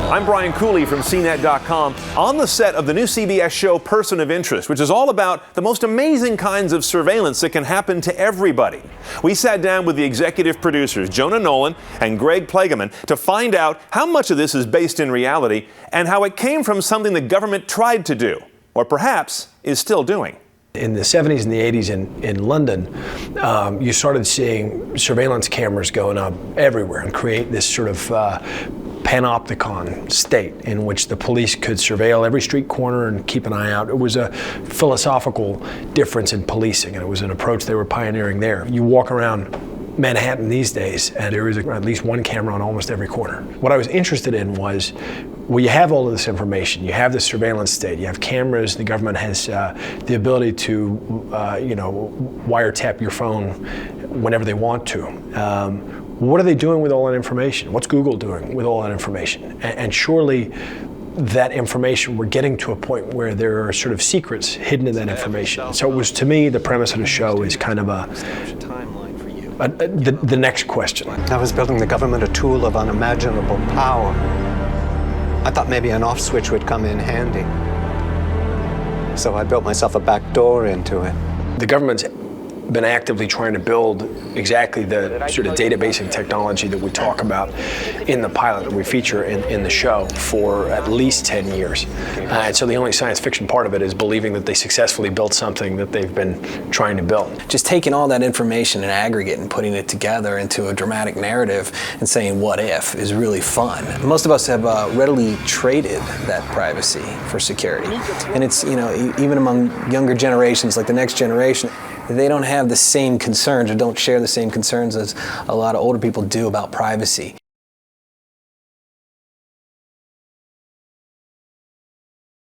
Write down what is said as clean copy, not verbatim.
I'm Brian Cooley from CNET.com on the set of the new CBS show Person of Interest, which is all about the most amazing kinds of surveillance that can happen to everybody. We sat down with the executive producers, Jonah Nolan and Greg Plageman, to find out how much of this is based in reality and how it came from something the government tried to do, or perhaps is still doing. In the 70s and the 80s in London, you started seeing surveillance cameras going up everywhere and create this sort of panopticon state in which the police could surveil every street corner and keep an eye out. It was a philosophical difference in policing, and it was an approach they were pioneering there. You walk around Manhattan these days, and there is at least one camera on almost every corner. What I was interested in was, well, you have all of this information, you have this surveillance state, you have cameras, the government has the ability to, wiretap your phone whenever they want to. What are they doing with all that information? What's Google doing with all that information? And surely that information, we're getting to a point where there are sort of secrets hidden in that information. So it was, to me, the premise of the show is kind of the next question. I was building the government a tool of unimaginable power. I thought maybe an off switch would come in handy. So I built myself a back door into it. The government's been actively trying to build exactly the sort of databasing technology that we talk about in the pilot that we feature in the show for at least 10 years. And so the only science fiction part of it is believing that they successfully built something that they've been trying to build. Just taking all that information in aggregate and putting it together into a dramatic narrative and saying what if is really fun. Most of us have readily traded that privacy for security. And it's, even among younger generations, like the next generation, they don't have the same concerns or don't share the same concerns as a lot of older people do about privacy.